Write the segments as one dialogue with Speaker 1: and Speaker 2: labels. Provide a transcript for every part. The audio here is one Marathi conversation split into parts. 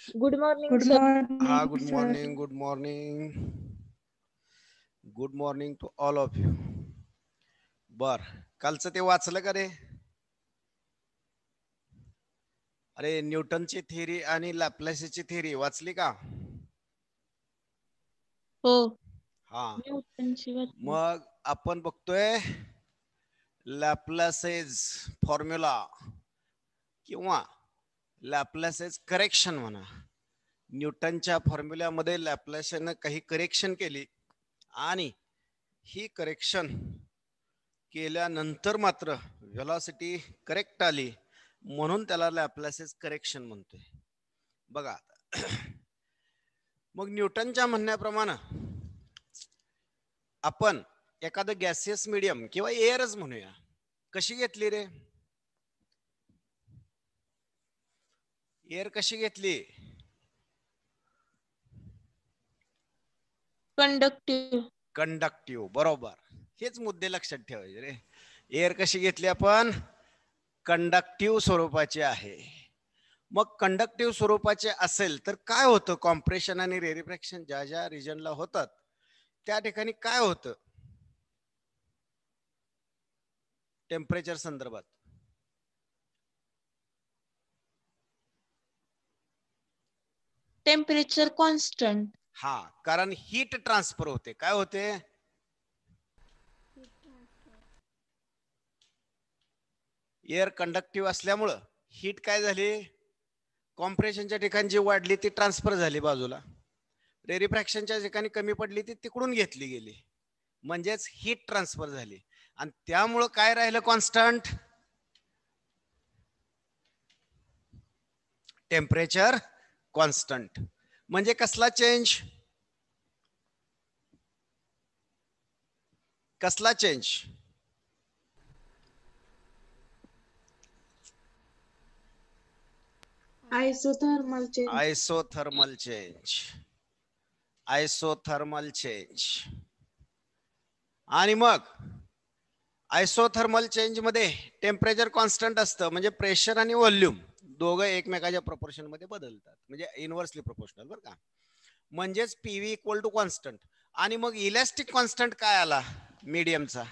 Speaker 1: Good morning
Speaker 2: Good
Speaker 1: sir.
Speaker 2: morning,
Speaker 3: Good
Speaker 2: sir.
Speaker 3: morning, good morning. Good morning to all of you. बर, कालचं ते वाचलं का रे? अरे न्यूटनची थिअरी आणि लॅप्लेसची थिअरी वाचली का?
Speaker 1: हो.
Speaker 3: हा.
Speaker 1: न्यूटनची वाचली.
Speaker 3: मग आपण बघतोय लॅप्लेसेस फॉर्म्युला किंवा लॅप्लेसेस करेक्शन म्हणा. न्यूटनच्या फॉर्म्युल्यामध्ये लॅप्लेसने काही करेक्शन केली आणि ही करेक्शन केल्यानंतर मात्र व्हेलॉसिटी करेक्ट आली, म्हणून त्याला लॅप्लेसेस करेक्शन म्हणतोय. बघा मग न्यूटनच्या म्हणण्याप्रमाणे आपण एखादं गॅसियस मीडियम किंवा एअरच म्हणूया, कशी घेतली रे? एअर कशी घेतली?
Speaker 1: कंडक्टिव्ह.
Speaker 3: कंडक्टिव्ह, बरोबर. हेच मुद्दे लक्षात ठेवायचे रे. एअर कशी घेतली आपण? कंडक्टिव्ह स्वरूपाची आहे. मग कंडक्टिव्ह स्वरूपाचे असेल तर काय होतं? कॉम्प्रेशन आणि रेरिफ्रॅक्शन ज्या ज्या रिजनला होतात त्या ठिकाणी काय होतं टेम्परेचर संदर्भात?
Speaker 1: Temperature constant.
Speaker 3: हा, कारण हीट ट्रान्सफर होते. काय होते? एअर कंडक्टिव्ह असल्यामुळं हीट काय झाली? कॉम्प्रेशनच्या ठिकाणी जी वाढली ती ट्रान्सफर झाली बाजूला, रेरिफ्रॅक्शनच्या ठिकाणी कमी पडली ती तिकडून घेतली गेली, म्हणजेच हीट ट्रान्सफर झाली. आणि त्यामुळं काय राहिलं कॉन्स्टंट? Temperature constant. म्हणजे कसला चेंज? कसला change?
Speaker 1: Isothermal change.
Speaker 3: Isothermal change. Isothermal change. आणि मग आयसोथर्मल चेंज मध्ये टेम्परेचर कॉन्स्टंट असतं, म्हणजे प्रेशर आणि व्हॉल्यूम दोघं एकमेकाच्या प्रोपोर्शन मध्ये बदलतात, म्हणजे इनव्हर्सली प्रोपोर्शनल, बरं का? म्हणजेच पीव्ही इक्वल टू कॉन्स्टंट. आणि मग इलॅस्टिक कॉन्स्टंट काय आला मीडियमचा?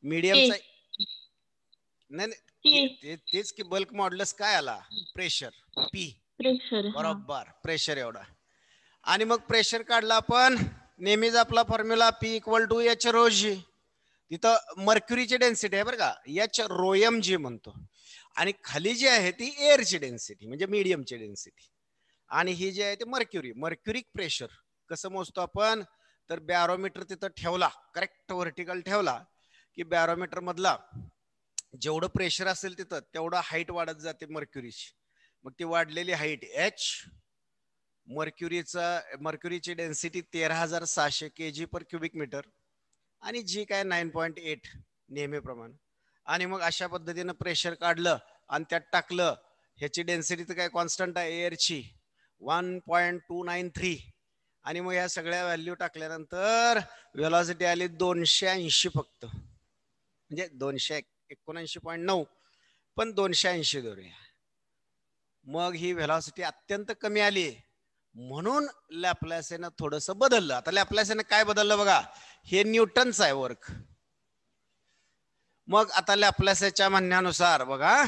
Speaker 3: मीडियमचा नाही, तेच की बल्क मॉड्युलस काय आला? Pressure, P.
Speaker 1: प्रेशर.
Speaker 3: बरोबर, प्रेशर एवढा. आणि मग प्रेशर काढला आपण, नेहमीच आपला formula P equal to H rho G. तिथं मर्क्युरीची डेन्सिटी आहे बरं का, एच रो एम जी म्हणतो. आणि खाली जी आहे ती एअरची डेन्सिटी, म्हणजे मीडियमची डेन्सिटी. आणि ही जी आहे ते मर्क्युरी, मर्क्युरिक प्रेशर. कसं मोजतो आपण? तर बॅरोमीटर तिथं ठेवला, करेक्ट व्हर्टिकल ठेवला की बॅरोमीटर मधला जेवढं प्रेशर असेल तिथं तेवढं हाईट वाढत जाते मर्क्युरीची. मग ती वाढलेली हाईट एच, मर्क्युरीची density 13,600 kg per cubic metre, आणि जी काय 9.8 नेहमीप्रमाणे. आणि मग अशा पद्धतीनं प्रेशर काढलं आणि त्यात टाकलं. ह्याची डेन्सिटी तर काय कॉन्स्टंट आहे एअरची, 1.293. आणि मग ह्या सगळ्या व्हॅल्यू टाकल्यानंतर व्हेलॉसिटी आली 280 फक्त, म्हणजे 279.9, पण 280 धरूया. मग ही व्हेलॉसिटी अत्यंत कमी आली, म्हणून लॅप्लेसने थोडंसं बदललं. आता लॅप्लेसने काय बदललं बघा, हे न्यूटनचं आहे वर्क. मग आता लॅप्लेसच्या म्हणण्यानुसार बघा,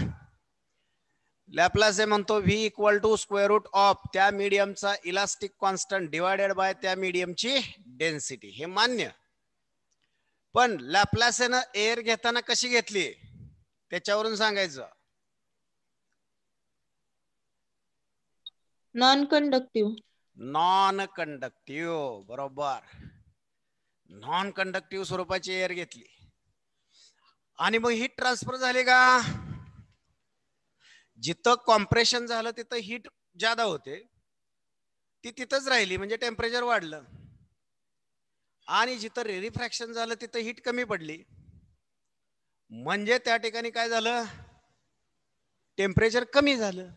Speaker 3: लॅप्लेस म्हणतो V equal to square root of त्या मीडियमचा इलास्टिक कॉन्स्टंट डिवायडेड बाय त्या मीडियमची डेन्सिटी. हे मान्य. पण लॅप्लेसने एअर घेताना कशी घेतली त्याच्यावरून सांगायचं.
Speaker 1: Non conductive.
Speaker 3: नॉन कंडक्टिव्ह, बरोबर. नॉन कंडक्टिव्ह स्वरूपाची एअर घेतली. आणि मग हीट ट्रान्सफर झाली का? जिथं कॉम्प्रेशन झालं तिथं हीट जादा होते, ती तिथंच राहिली, म्हणजे टेम्परेचर वाढलं. आणि जिथं रेरिफ्रॅक्शन झालं तिथं हीट कमी पडली, म्हणजे त्या ठिकाणी काय झालं? टेम्परेचर कमी झालं.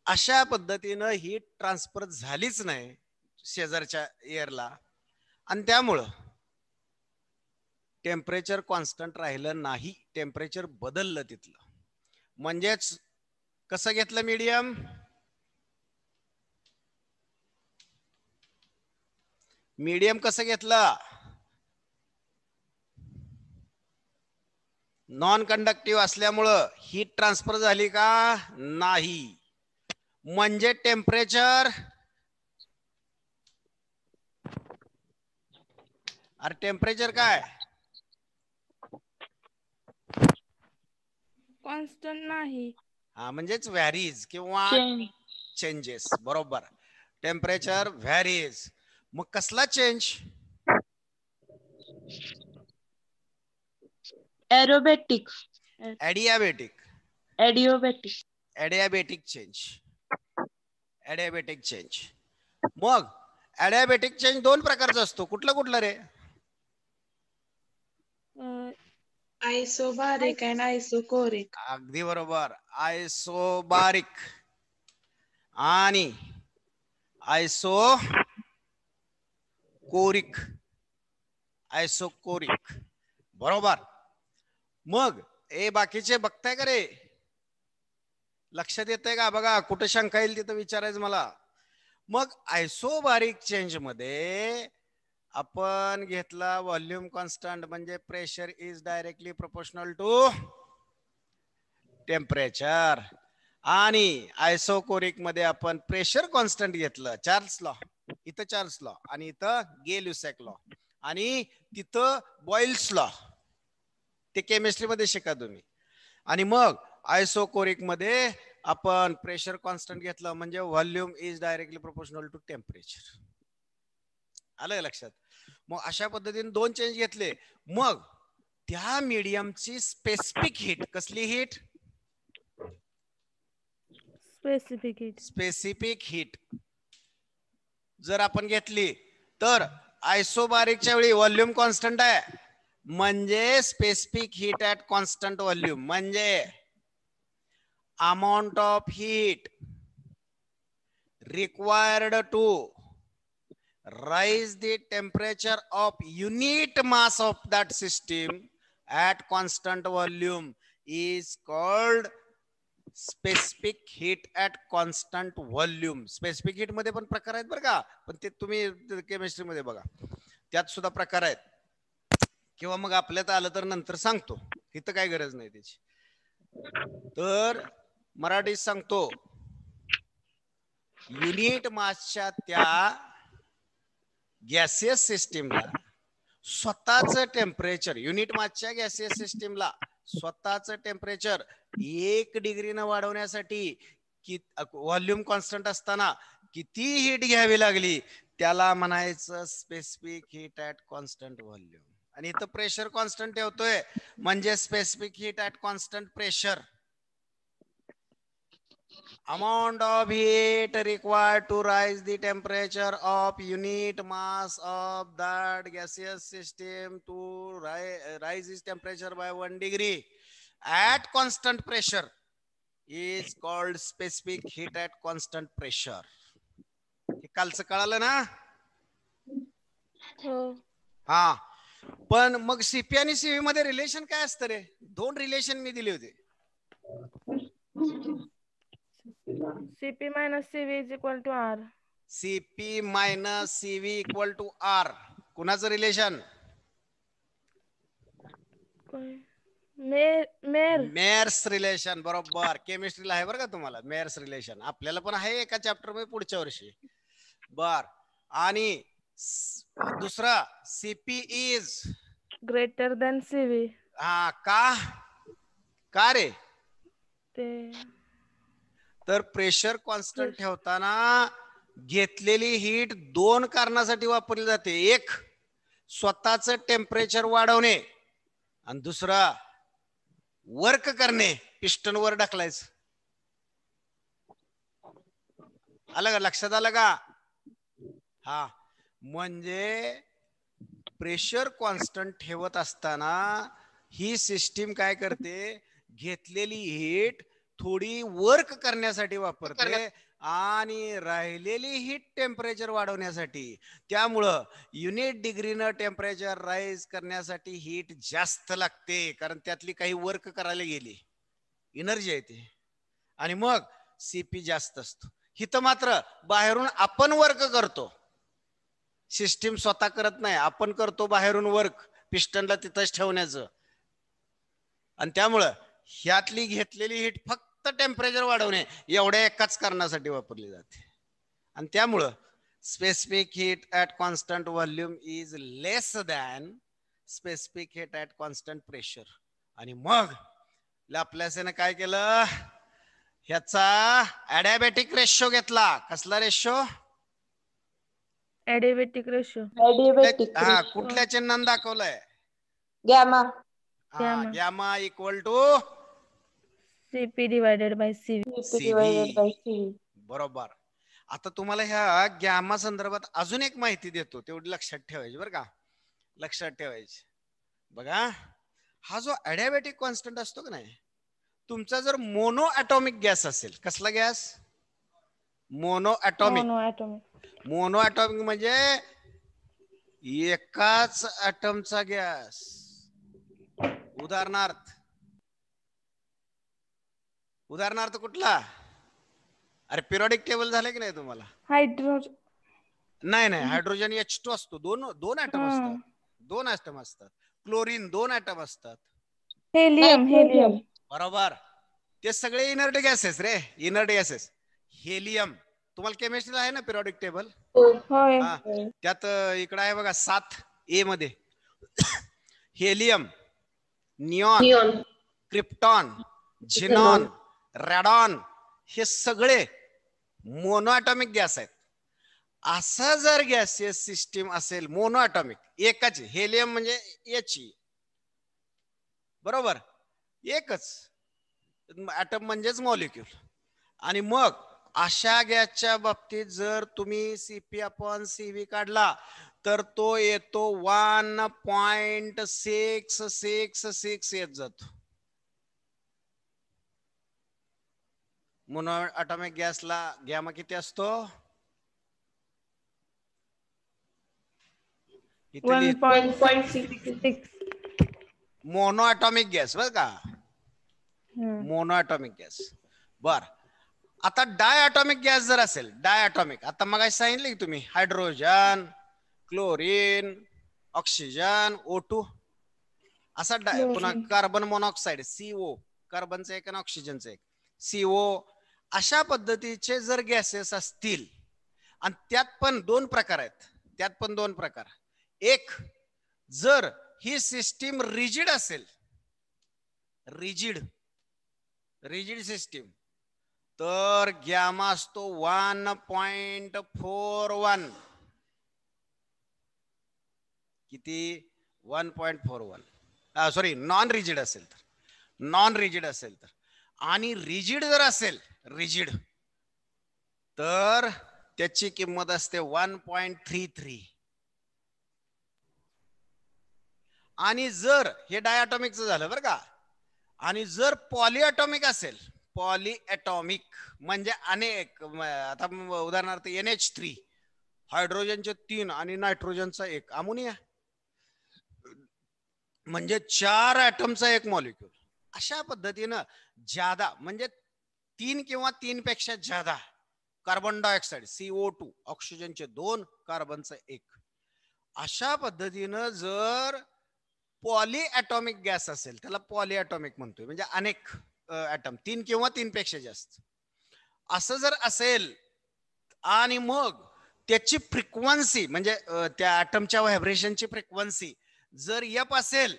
Speaker 3: अशा पद्धतीनं हीट ट्रान्सफर झालीच नाही शेजारच्या एअरला, आणि त्यामुळं टेम्परेचर कॉन्स्टंट राहिलं नाही, टेम्परेचर बदललं तिथलं. म्हणजेच कसं घेतलं मीडियम? मीडियम कसं घेतलं? नॉन कंडक्टिव्ह असल्यामुळं हीट ट्रान्सफर झाली का? नाही. म्हणजे टेम्परेचर, अरे टेम्परेचर काय?
Speaker 2: कॉन्स्टंट नाही.
Speaker 3: हा, म्हणजेच व्हॅरीज किंवा चेंजेस. बरोबर. Temperature varies. मग कसला change?
Speaker 1: Aerobatic.
Speaker 3: Adiabatic.
Speaker 1: Adiabatic.
Speaker 3: Adiabatic change. Adiabatic change. मग ॲडियाबॅटिक चेंज दोन प्रकारचा असतो. कुठला कुठला रे?
Speaker 1: आयसोबारिक आणि आयसोकोरिक.
Speaker 3: अगदी बरोबर. आयसोबारिक आणि आयसोकोरिक. आयसोकोरिक. बरोबर. मग ए बाकीचे बघताय का रे? लक्षात येतंय का? बघा कुठे शंका येईल तिथं विचारायचं मला. मग आयसोबारिक चेंज मध्ये आपण घेतला व्हॉल्यूम कॉन्स्टंट, म्हणजे pressure is directly proportional to temperature. आणि आयसोकोरिक मध्ये आपण प्रेशर कॉन्स्टंट घेतलं, चार्ल्स लॉ. इथं चार्ल्स लॉ आणि इथं गे-लुसॅक लॉ आणि तिथं बॉइल्स लॉ. ते केमिस्ट्री मध्ये शिका तुम्ही. आणि मग आयसोकोरिक मध्ये आपण प्रेशर कॉन्स्टंट घेतलं, म्हणजे volume is directly proportional to temperature. आलं लक्षात? मग अशा पद्धतीने दोन चेंज घेतले. मग त्या मीडियमची स्पेसिफिक हीट, कसली heat?
Speaker 2: Specific heat.
Speaker 3: Specific heat जर आपण घेतली तर आयसोबारिकच्या वेळी व्हॉल्यूम कॉन्स्टंट आहे, म्हणजे specific heat at constant volume म्हणजे amount of heat required to rise the temperature of unit mass of that system at constant volume is called specific heat at constant volume. Specific heat मध्ये पण प्रकार आहेत बरं का, पण ते तुम्ही केमिस्ट्री मध्ये बघा, त्यात सुद्धा प्रकार आहेत. किंवा मग आपल्यात आलं तर नंतर सांगतो, इथं काय गरज नाही त्याची. तर मराठीत सांगतो, युनिट मासच्या त्या गॅसियस सिस्टीमला स्वतःच टेम्परेचर, युनिट मासच्या गॅसियस सिस्टीमला स्वतःच टेम्परेचर 1 डिग्रीनं वाढवण्यासाठी व्हॉल्यूम कॉन्स्टंट असताना किती हीट घ्यावी लागली, त्याला म्हणायचं specific heat at constant volume. आणि इथं प्रेशर कॉन्स्टंट ठेवतोय, म्हणजे specific heat at constant pressure. Amount of heat required to rise the temperature of unit mass of that gaseous system to rise its temperature by 1 degree at constant pressure is called specific heat at constant pressure. हे कालचं कळालं ना?
Speaker 2: हो.
Speaker 3: हा, पण मग सीपी आणि सीव्ही मध्ये रिलेशन काय असतं रे? दोन रिलेशन मी दिले होते.
Speaker 2: CP minus CV is equal to R.
Speaker 3: CP minus CV equal to R. कुणाचं रिलेशन? Mayer's relation. बरोबर. केमिस्ट्रीला आहे बरं का तुम्हाला मेयर्स रिलेशन. आपल्याला पण आहे एका चॅप्टर मध्ये पुढच्या वर्षी. बर. आणि दुसरा CP is
Speaker 2: greater than CV.
Speaker 3: हा, का रे? तर प्रेशर कॉन्स्टंट ठेवताना घेतलेली हीट दोन कारणासाठी वापरली जाते. एक, स्वतःच टेम्परेचर वाढवणे, आणि दुसरा वर्क करणे, पिस्टन वर ढकलायचं. आलं का? लक्षात आलं का? हा, म्हणजे प्रेशर कॉन्स्टंट ठेवत असताना ही सिस्टीम काय करते, घेतलेली हीट थोडी वर्क करण्यासाठी वापरते, आणि राहिलेली हीट टेम्परेचर वाढवण्यासाठी, त्यामुळं युनिट डिग्रीनं टेम्परेचर राईज करण्यासाठी हीट जास्त लागते, कारण त्यातली काही वर्क करायला गेली, एनर्जी आहे ती, आणि मग सीपी जास्त असतो. हिथं मात्र बाहेरून आपण वर्क करतो, सिस्टीम स्वतः करत नाही, आपण करतो बाहेरून वर्क पिस्टनला तिथंच ठेवण्याचं, आणि त्यामुळं ह्यातली घेतलेली हीट फक्त टेम्परेचर वाढवणे एवढ्या एकाच कारणासाठी वापरली जाते. आणि त्यामुळं specific heat at constant volume is less than specific heat at constant pressure. आणि मग लॅप्लेसने काय केलं, ह्याचा ऍडियाबॅटिक रेशो घेतला. कसला रेशो?
Speaker 2: ऍडियाबॅटिक रेशो.
Speaker 1: ऍडियाबॅटिक
Speaker 3: हा,
Speaker 1: रेशो.
Speaker 3: कुठल्या चिन्हाने दाखवलंय?
Speaker 1: Gamma.
Speaker 2: Gamma.
Speaker 3: Gamma equal to
Speaker 2: CP divided by CV.
Speaker 1: CP divided by CV.
Speaker 3: बरोबर. आता तुम्हाला ह्या गॅमा संदर्भात अजून एक माहिती देतो, तेवढी लक्षात ठेवायची बरं का, लक्षात ठेवायची. बघा, हा जो ऍडियाबॅटिक कॉन्स्टंट असतो का नाही, तुमचा जर मोनो ऍटॉमिक गॅस असेल, कसला gas? Mono atomic. Mono atomic म्हणजे एकाच ऍटमचा गॅस. उदाहरणार्थ कुठला? अरे पिरियोडिक टेबल झालं की नाही तुम्हाला?
Speaker 2: हायड्रोजन.
Speaker 3: नाही, हायड्रोजन H2 असतो, दोन ऍटम असतात. क्लोरीन 2 ऍटम असतात.
Speaker 2: हेलियम.
Speaker 3: बरोबर. ते सगळे इनर्ट गॅसेस रे, इनर्ट गॅसेस. हेलियम तुम्हाला केमिस्ट्रीला आहे ना पिरियोडिक टेबल?
Speaker 2: होय.
Speaker 3: त्यात इकडे आहे बघा 7A मध्ये हेलियम, निऑन, क्रिप्टॉन, झिनॉन, रॅडॉन, हे सगळे मोनोॲटॉमिक गॅस आहेत. असा जर गॅसियस सिस्टीम असेल मोनोॲटॉमिक, एकाच, हेलियम म्हणजे याची, बरोबर, एकच ऍटम म्हणजेच मॉलिक्यूल, आणि मग अशा गॅसच्या बाबतीत जर तुम्ही CP/CV काढला तर तो येतो 1.666 येत जातो. मोनो ॲटॉमिक गॅसला गॅमा किती असतो?
Speaker 2: 1.66.
Speaker 3: मोनो ॲटॉमिक गॅस बर का, मोनो ॲटॉमिक गॅस. बर, आता डाय ॲटॉमिक गॅस जर असेल, डाय ॲटॉमिक, आता मग सांगितले की तुम्ही हायड्रोजन, क्लोरीन, ऑक्सिजन, O2 असा पुन्हा कार्बन मोनॉक्साईड CO, कार्बनचं एक आणि ऑक्सिजनचं एक CO, अशा पद्धतीचे जर गॅसेस असतील, आणि त्यात पण दोन प्रकार आहेत, एक जर ही सिस्टीम रिजिड असेल, रिजिड सिस्टीम, तर गॅमा असतो 1.41. किती? 1.41. सॉरी, नॉन रिजिड असेल तर, आणि रिजिड जर असेल, तर त्याची किंमत असते 1.33. आणि जर हे डायॲटॉमिकचं झालं बरं का, आणि जर पॉलीॲटॉमिक असेल, पॉलीॲटॉमिक म्हणजे अनेक, आता उदाहरणार्थ NH3, हायड्रोजनचे 3 आणि नायट्रोजनचा 1, अमोनिया म्हणजे 4 ॲटमचा एक मॉलिक्यूल. अशा पद्धतीनं ज्यादा म्हणजे 3 किंवा 3 पेक्षा ज्यादा कार्बन डायऑक्साईड CO2, ऑक्सिजनचे 2, कार्बनचा 1, अशा पद्धतीनं जर पॉलीॲटॉमिक गॅस असेल, त्याला पॉलीॲटॉमिक म्हणतोय, म्हणजे अनेक ॲटम, 3 किंवा 3 पेक्षा जास्त, असं जर असेल, आणि मग त्याची फ्रिक्वेन्सी म्हणजे त्या ॲटमच्या व्हायब्रेशनची फ्रिक्वेन्सी जर F असेल,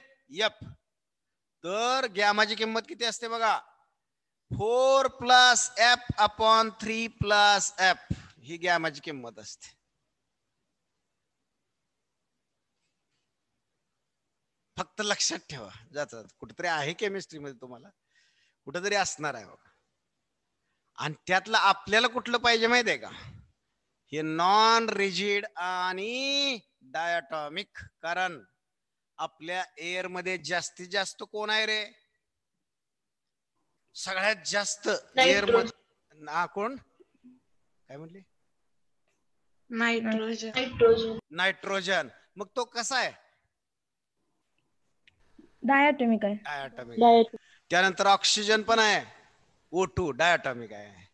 Speaker 3: तर गॅमाची किंमत किती असते बघा, 4 + F/3 + F, ही गॅमाची किंमत असते. फक्त लक्षात ठेवा, जातात कुठेतरी आहे केमिस्ट्रीमध्ये, तुम्हाला कुठेतरी असणार आहे बघा. आणि त्यातलं आपल्याला कुठलं पाहिजे माहिती आहे का? हे नॉन रिजिड आणि डायॲटॉमिक. कारण आपल्या एअर मध्ये जास्तीत जास्त कोण आहे रे? सगळ्यात जास्त एअर मध्ये कोण? काय म्हटली?
Speaker 2: नायट्रोजन.
Speaker 3: नायट्रोजन. मग तो कसा आहे?
Speaker 2: डायटॉमिक आहे.
Speaker 3: डायटॉमिक आहे. त्यानंतर ऑक्सिजन पण आहे, O2 डायटॉमिक आहे.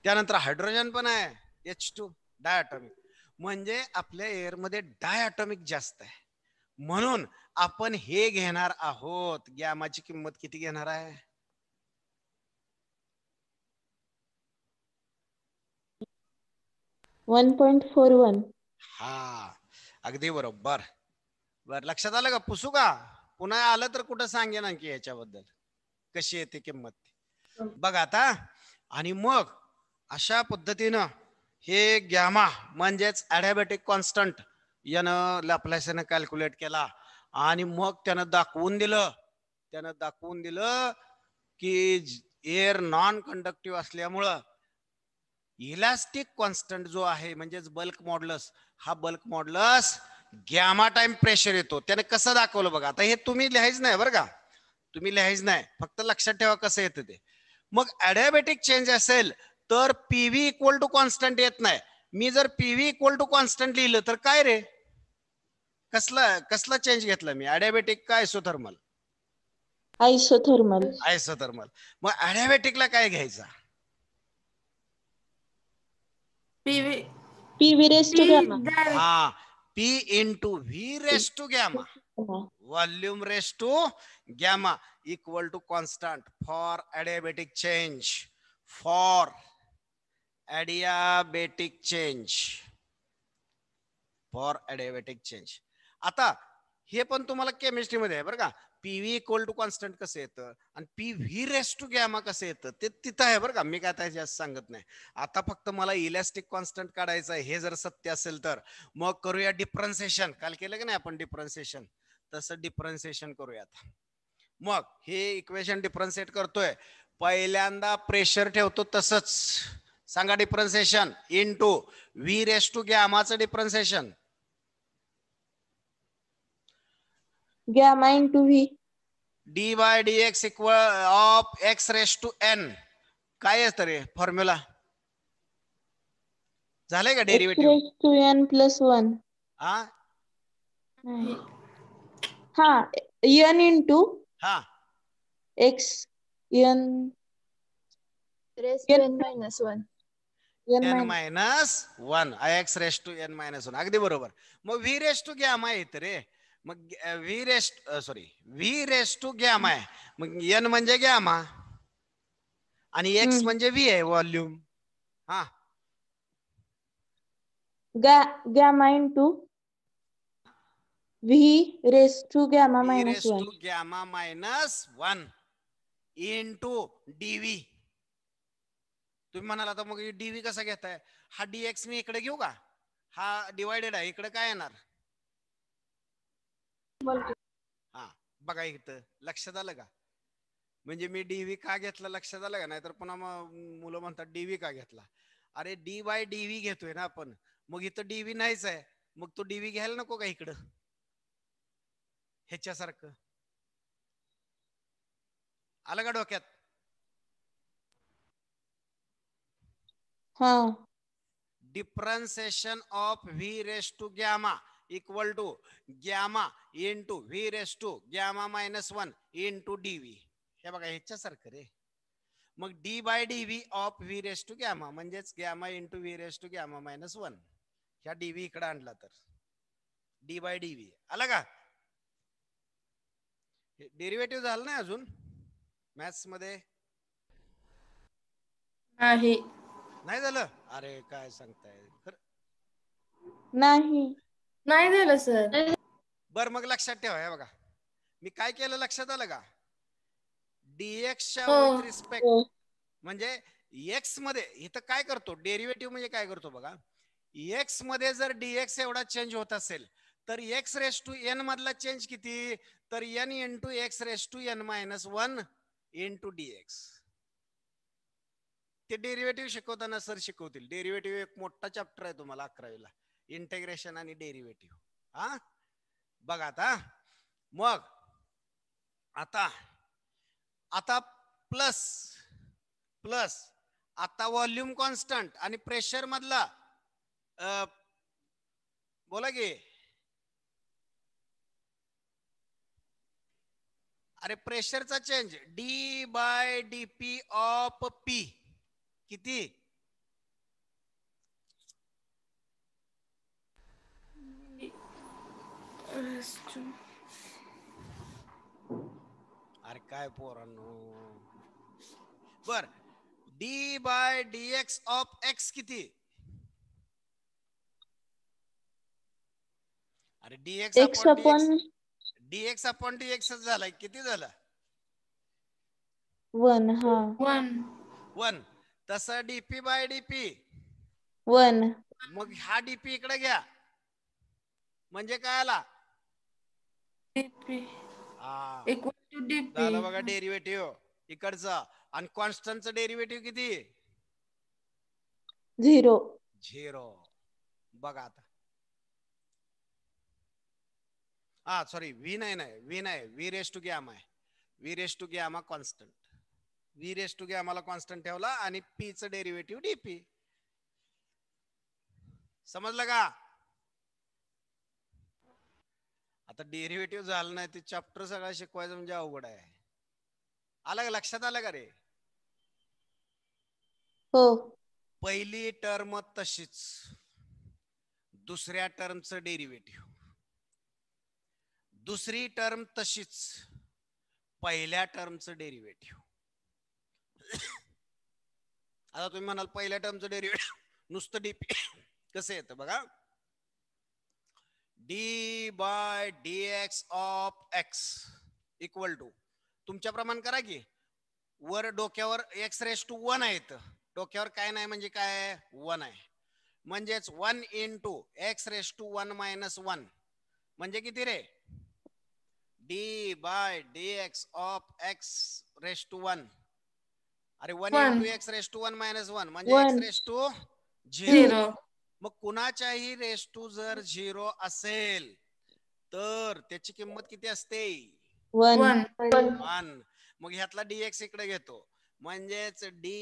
Speaker 3: त्यानंतर हायड्रोजन पण आहे, H2 डायटॉमिक. म्हणजे आपल्या एअर मध्ये डायटॉमिक जास्त आहे, म्हणून आपण हे घेणार आहोत. गॅमाची किंमत किती घेणार आहे?
Speaker 1: 1.41.
Speaker 3: हा, अगदी बरोबर. बर, लक्षात आलं का? पुसू का? पुन्हा आलं तर कुठं सांगेन आणखी याच्याबद्दल कशी येते किंमत. बघा आता. आणि मग अशा पद्धतीनं हे गॅमा म्हणजेच ॲडियाबॅटिक कॉन्स्टंट यानं लॅप्लासियन कॅल्क्युलेट केला आणि मग त्यानं दाखवून दिलं की एअर नॉन कंडक्टिव्ह असल्यामुळं इलास्टिक कॉन्स्टंट जो आहे म्हणजेच बल्क मॉड्युलस, हा bulk modulus gamma time pressure येतो. त्याने कसं दाखवलं बघा. आता हे तुम्ही लिहायच नाही बरं का, तुम्ही लिहायच नाही, फक्त लक्षात ठेवा कसं येतं ते. मग ॲडियाबॅटिक चेंज असेल तर पीव्ही इक्वल टू कॉन्स्टंट येत नाही. मी जर पीव्ही इक्वल टू कॉन्स्टंट लिहिलं तर काय रे, कसला चेंज घेतला मी? ॲडियाबॅटिक का आयसोथर्मल?
Speaker 1: आयसोथर्मल.
Speaker 3: आयसोथर्मल. मग ॲडियाबॅटिकला काय घ्यायचा?
Speaker 1: PV raise to gamma.
Speaker 3: हा, P into V raise to gamma, volume raise to gamma equal to constant for adiabatic change. For adiabatic change, for adiabatic change. आता हे पण तुम्हाला केमिस्ट्रीमध्ये आहे बरं का. पीव्ही इक्वल टू कॉन्स्टंट कसं येतं आणि पीव्ही रेस टू गॅमा कसं येतं ते तिथं आहे बरं का. मी काय त्या जास्त सांगत नाही. आता फक्त मला इलॅस्टिक कॉन्स्टंट काढायचं आहे. हे जर सत्य असेल तर मग करूया डिफरन्सिएशन. काल केलं की नाही आपण डिफरन्सिएशन, तसं डिफरन्सिएशन करूयात. मग हे इक्वेशन डिफरन्शिएट करतोय, पहिल्यांदा प्रेशर ठेवतो तसंच. सांगा differentiation into V raise to गॅमाचं differentiation.
Speaker 1: Gamma into V.
Speaker 3: D by D X equal of X raise to N. काय असतं रे फॉर्म्युला? झालंय का
Speaker 1: X
Speaker 3: derivative?
Speaker 1: Raise to N plus 1.
Speaker 3: हा
Speaker 1: हा, एन इंटू
Speaker 3: हा
Speaker 1: X N
Speaker 2: raise to N minus 1.
Speaker 3: N minus 1 X raise to N minus 1. अगदी बरोबर. मग व्ही रेस टू गॅमा येतं रे. मग व्ही रेस टू गॅमा आहे. मग एन म्हणजे गॅमा आणि एक्स म्हणजे व्ही आहे, व्हॉल्यूम. हा,
Speaker 1: gamma into V raise to gamma
Speaker 3: V
Speaker 1: minus
Speaker 3: raise
Speaker 1: 1.
Speaker 3: To gamma minus 1 into dV. तुम्ही म्हणाल आता मग डीव्ही कसा घेताय? हा डीएक्स मी इकडे घेऊ का? हा डिवायडेड आहे, इकडे काय येणार? हा, बघा इथं लक्षात आलं का? म्हणजे मी डीव्ही का घेतला लक्षात आलं का? नाही तर पुन्हा मुलं म्हणतात डीव्ही का घेतला. अरे डी बाय डीव्ही घेतोय ना आपण, मग इथं डीव्ही नाहीच आहे, मग तो डीव्ही घ्यायला नको का इकडं ह्याच्यासारखं? आलं का डोक्यात?
Speaker 1: हा,
Speaker 3: differentiation of V raise to gamma equal to gamma into V raise to gamma minus 1 into DV. हे बघा ह्याच्यासारखं रे. मग D by DV of V raise to gamma म्हणजेच gamma into V raise to gamma minus 1. ह्या डीव्ही इकडे आणला तर डी बाय डीव्ही आला का? डेरिव्हेटिव्ह झालं नाही अजून मॅथ्स मध्ये? नाही झालं? अरे काय सांगताय,
Speaker 1: नाही
Speaker 2: झालं सर.
Speaker 3: बर मग लक्षात ठेवा. हे बघा मी काय केलं लक्षात आलं का? डीएक्सच्या
Speaker 2: हो.
Speaker 3: विथ रिस्पेक्ट म्हणजे एक्स मध्ये इथं काय करतो डेरिव्हेटिव्ह म्हणजे काय करतो बघा. एक्स मध्ये जर डीएक्स एवढा चेंज होत असेल तर एक्स रेस टू एन मधला चेंज किती? तर n into x raise to N minus 1 into dx. ते डेरिव्हेटिव्ह शिकवताना सर शिकवतील. डेरिव्हेटिव्ह एक मोठा चॅप्टर आहे तुम्हाला 11वीला, इंटिग्रेशन आणि डेरिव्हेटिव्ह. हा बघा आता. मग आता प्लस प्लस आता व्हॉल्यूम कॉन्स्टंट आणि प्रेशर मधला बोला की अरे प्रेशरचा change D by D P of P किती अरे काय पोरांनो बर D by D x of X किती अरे DX
Speaker 1: X
Speaker 3: upon
Speaker 1: upon
Speaker 3: DX upon DX झालाय किती झाला
Speaker 1: 1 हा
Speaker 3: 1 तसं डीपी बाय डीपी
Speaker 1: 1
Speaker 3: मग हा डीपी इकडे घ्या म्हणजे काय आला
Speaker 2: डीपी
Speaker 3: हा
Speaker 2: इक्वल टू डीपी
Speaker 3: झालं बघा डेरिव्हेटिव्ह इकडचा आणि कॉन्स्टंटचं डेरिव्हेटिव्ह किती
Speaker 1: 0
Speaker 3: 0 बघा आता हा सॉरी व्ही नाही व्ही रेस टू गॅमा आहे V raise to gamma constant V raise to गॅमाला कॉन्स्टंट ठेवला आणि पी चं डेरिव्हेटिव्ह डीपी समजलं का आता डेरिव्हेटिव्ह झालं नाही ते चॅप्टर सगळं शिकवायचं म्हणजे अवघड आहे आलं का लक्षात आलं का रे
Speaker 1: हो
Speaker 3: पहिली टर्म तशीच दुसऱ्या टर्मचं डेरिव्हेटिव्ह दुसरी टर्म तशीच पहिल्या टर्मचं डेरिव्हेटिव्ह आता तुम्ही म्हणाल पहिल्या टर्मचं डेरिव्हेटिव्ह नुसतं डीपी कसं येतं बघा d by D x of x equal to तुमच्या प्रमाण करा की वर डोक्यावर एक्स रेस टू 1 आहे डोक्यावर काय नाही म्हणजे काय 1 आहे म्हणजेच 1 into x raise to 1 minus 1 म्हणजे किती रे D by D x of X raise to 1 अरे 1 into x raise to 1 minus 1 म्हणजे एक्स रेस टू 0 मग कुणाच्याही रेस टू जर 0 असेल तर त्याची किंमत किती असते
Speaker 1: 1
Speaker 3: मग ह्यातला डीएक्स इकडे घेतो म्हणजेच d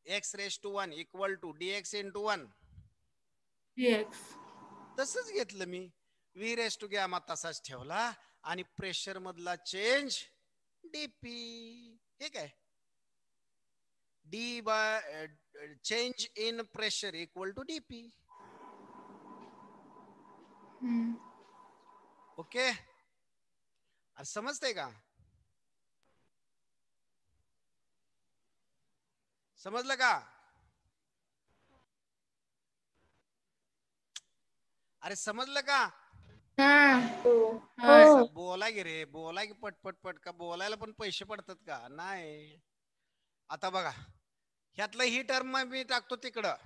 Speaker 3: x raise to 1 equal to dx into 1 तसंच घेतलं मी व्ही रेस टू गॅमा तसाच ठेवला आणि प्रेशर मधला चेंज डीपी ठीक आहे d by change in pressure equal to dP okay समजतंय का समजलं का अरे समजलं का बोला की रे बोला की पटपट का बोलायला पण पैसे पडतात का नाही आता बघा ह्यातलं ही टर्म मी टाकतो तिकडं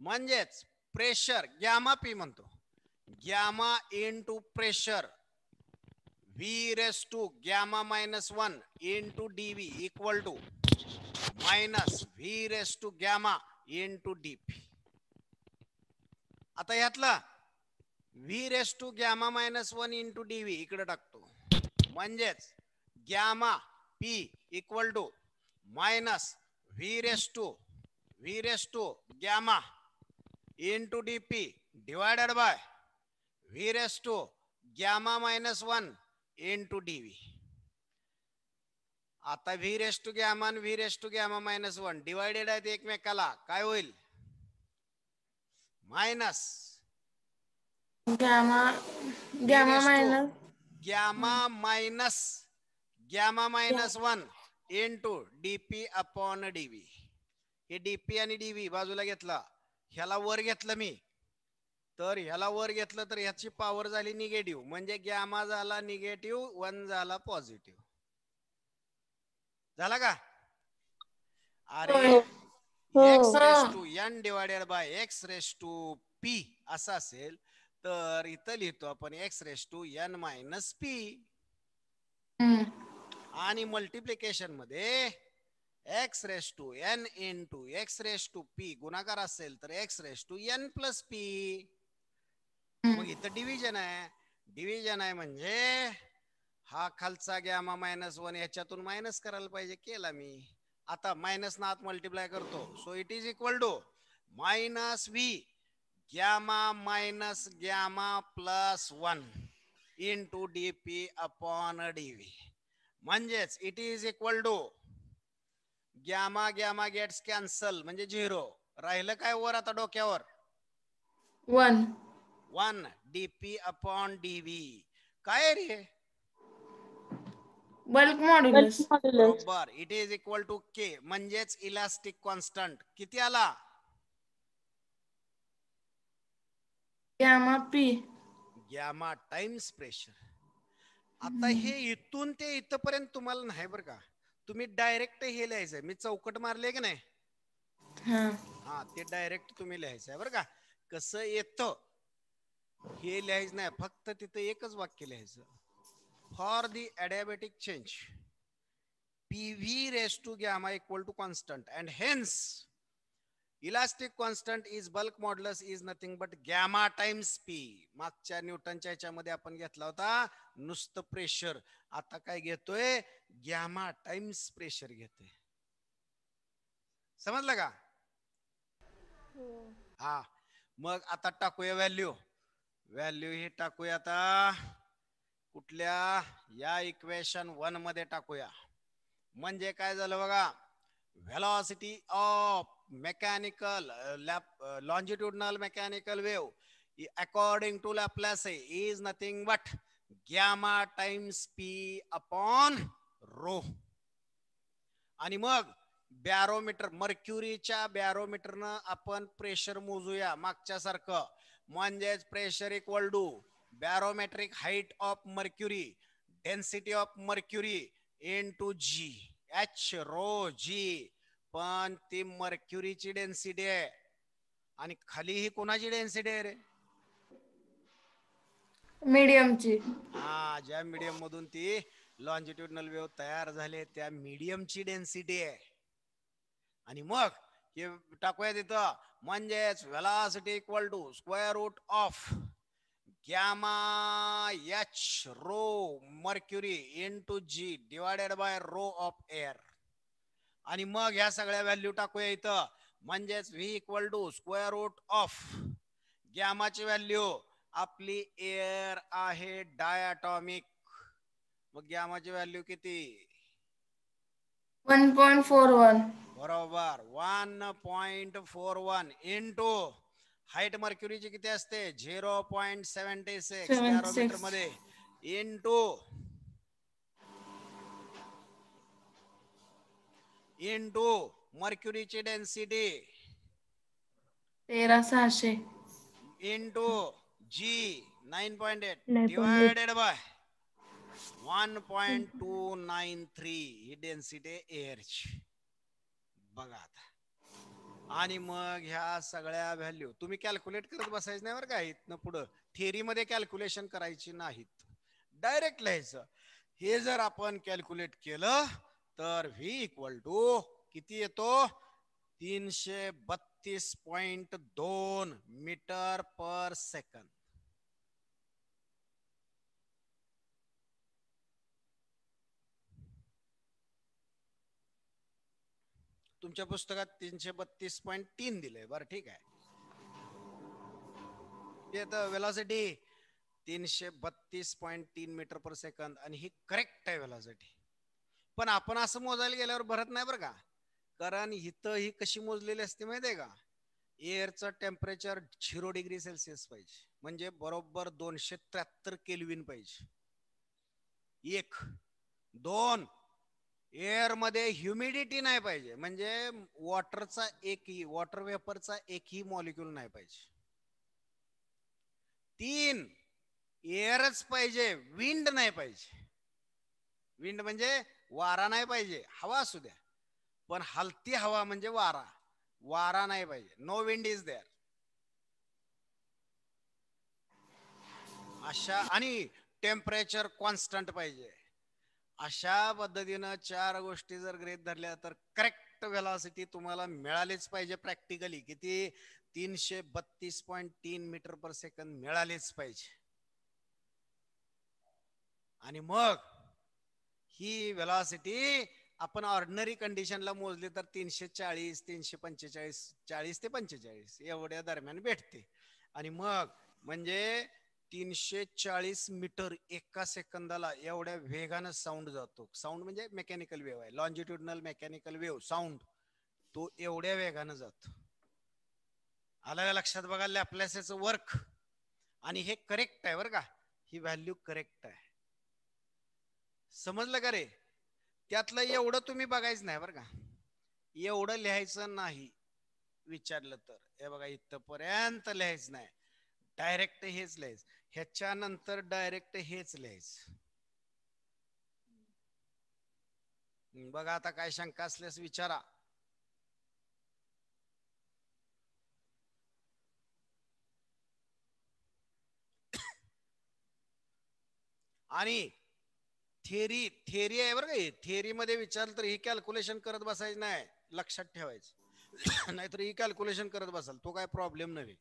Speaker 3: म्हणजेच प्रेशर गॅमा पी म्हणतो gamma into pressure V raise to gamma minus 1 into DV equal to minus V raise to gamma into DP आता ह्यातला V raise to gamma minus 1 into DV इकडे टाकतो म्हणजेच gamma P equal to minus V raise to gamma into DP divided by V raise to gamma minus 1 into DV आता व्ही रेस टू गॅमा आणि V raise to gamma minus 1 divided आहेत एकमेकाला काय होईल minus gamma minus 1 into DP upon dV हे डीपी आणि डीव्ही बाजूला घेतला ह्याला वर घेतलं मी तर ह्याला वर घेतलं तर ह्याची पॉवर झाली निगेटिव्ह म्हणजे गॅमा झाला निगेटिव्ह 1 झाला पॉझिटिव्ह झाला का अरे x raise to n divided by x raise to p असं असेल तर इथं लिहितो आपण x raise to N minus p आणि मल्टिप्लिकेशन मध्ये x raise to n into x raise to p गुणाकार असेल तर x raise to N plus p मग इथं डिव्हिजन आहे म्हणजे हा खालचा गॅमा मायनस 1 याच्यातून मायनस करायला पाहिजे केला मी आता मायनस ना आत मल्टिप्लाय करतो. So it is equal to minus V gamma minus gamma plus 1 into DP upon DV. म्हणजेच it is equal to gamma gamma gets cancel म्हणजे 0. राहिलं काय वर आता डोक्यावर 1 डीपी अपॉन डीव्ही. काय रे
Speaker 2: बल्क मॉड्युलस.
Speaker 3: बरोबर. It is equal to K म्हणजेच इलास्टिक कॉन्स्टंट किती आला
Speaker 2: gamma P
Speaker 3: gamma times pressure. आता हे इथून ते इथपर्यंत तुम्हाला नाही बरं का, तुम्ही डायरेक्ट हे लिहायचंय. मी चौकट मारले की नाही, हा ते डायरेक्ट तुम्ही लिहायचंय बरं का. कसं येतं हे लिहायचं नाही, फक्त तिथं एकच वाक्य लिहायचं. For the adiabatic change PV raised to gamma equal to constant and hence elastic constant is bulk modulus is nothing but gamma times P. मागच्या न्यूटनच्या ह्याच्यामध्ये आपण घेतला होता नुसतं प्रेशर, आता काय घेतोय गॅमा टाइम्स प्रेशर घेतोय. समजलं का? हा मग आता टाकूया व्हॅल्यू. व्हॅल्यू हे टाकूया आता कुठल्या या इक्वेशन 1 मध्ये टाकूया. म्हणजे काय झालं बघा, velocity of mechanical longitudinal mechanical wave according to Laplace is nothing but gamma times P upon rho. आणि मग बॅरोमीटर मर्क्युरीच्या बॅरोमीटरनं आपण प्रेशर मोजूया मागच्या सारखं. म्हणजेच pressure equal to barometric height of mercury density of mercury into G H rho G. पण ती मर्क्युरीची डेन्सिटी आहे आणि खाली ही कोणाची डेन्सिटी आहे रे?
Speaker 2: मीडियमची.
Speaker 3: हा, ज्या मीडियम मधून ती लॉन्जिट्युडनल वेव्ह तयार झाले त्या मीडियमची डेन्सिटी आहे. आणि मग हे टाकूया तिथं. म्हणजेच velocity equal to square root of gamma H rho mercury into G divided by rho of air. आणि मग ह्या सगळ्या व्हॅल्यू टाकूया इथं. म्हणजेच V equal to square root of गॅमाची व्हॅल्यू आपली एअर आहे डायटॉमिक. मग गॅमाची व्हॅल्यू किती?
Speaker 2: 1.41.
Speaker 3: बरोबर 1.41 इंटू हाईट मर्क्युरीची किती असते 0.76 बॅरोमीटर मध्ये इंटू मर्क्युरीची density
Speaker 2: 13,600
Speaker 3: into G 9.8 divided by 1.293 ही डेन्सिटी एअरची. बघा आता. आणि मग ह्या सगळ्या व्हॅल्यू तुम्ही कॅल्क्युलेट करत बसायचं नाही बरं का. इथनं पुढं थिअरी मध्ये कॅल्क्युलेशन करायची नाहीत, डायरेक्ट लिहायचं. हे जर आपण कॅल्क्युलेट केलं तर व्ही इक्वल टू किती येतो 332.2 मीटर पर सेकंद. तुमच्या पुस्तकात 332.3 दिलंय. बरं ठीक आहे. वेलॉसिटी 332.3 मीटर पर सेकंद आणि ही करेक्ट आहे वेलॉसिटी. पण आपण असं मोजायला गेल्यावर भरत नाही बरं का. कारण इथं ही कशी मोजलेली असते माहिती आहे का, एअरचं टेम्परेचर 0 डिग्री सेल्सिअस पाहिजे. म्हणजे बरोबर 273 केल्विन पाहिजे. 1 2 एअर मध्ये ह्युमिडिटी नाही पाहिजे. म्हणजे वॉटरचा एकही वॉटर वेपरचा एकही मॉलिक्यूल नाही पाहिजे. 3 एअरच पाहिजे, विंड नाही पाहिजे. विंड म्हणजे वारा नाही पाहिजे, हवा असू द्या पण हलती हवा म्हणजे वारा. वारा नाही पाहिजे, नो विंड इज देअर. अशा आणि टेम्परेचर कॉन्स्टंट पाहिजे. अशा पद्धतीनं 4 गोष्टी जर गृहीत धरल्या तर करेक्ट व्हेलॉसिटी तुम्हाला मिळालीच पाहिजे. प्रॅक्टिकली किती 332.3 मीटर पर सेकंद मिळालीच पाहिजे. आणि मग ही व्हेलॉसिटी आपण ऑर्डिनरी कंडिशनला मोजले तर 340, 345, 40 ते 45 एवढ्या दरम्यान भेटते. आणि मग म्हणजे 340 मीटर एका सेकंदाला एवढ्या वेगानं साऊंड जातो. साऊंड म्हणजे मेकॅनिकल वेव्ह आहे, लॉन्जिट्युडनल मेकॅनिकल वेव्ह साऊंड, तो एवढ्या वेगानं जातो. आलं लक्षात बघा लॅपलेसचं वर्क. आणि हे करेक्ट आहे बरं का, ही व्हॅल्यू करेक्ट आहे. समजलं का रे? त्यातलं एवढं तुम्ही बघायचं नाही बरं का, एवढं लिहायचं नाही. विचारलं तर हे बघा इथपर्यंत लिहायचं नाही, डायरेक्ट हेच लिहायचं, ह्याच्यानंतर डायरेक्ट हेच लिहायचं. बघा आता काय शंका असल्यास विचारा. आणि थेरी आहे बरं का, थेरी मध्ये विचारलं तर ही कॅल्क्युलेशन करत बसायचं नाही, लक्षात ठेवायचं. नाहीतर ही कॅल्क्युलेशन करत बसाल तो काय प्रॉब्लेम नव्हे.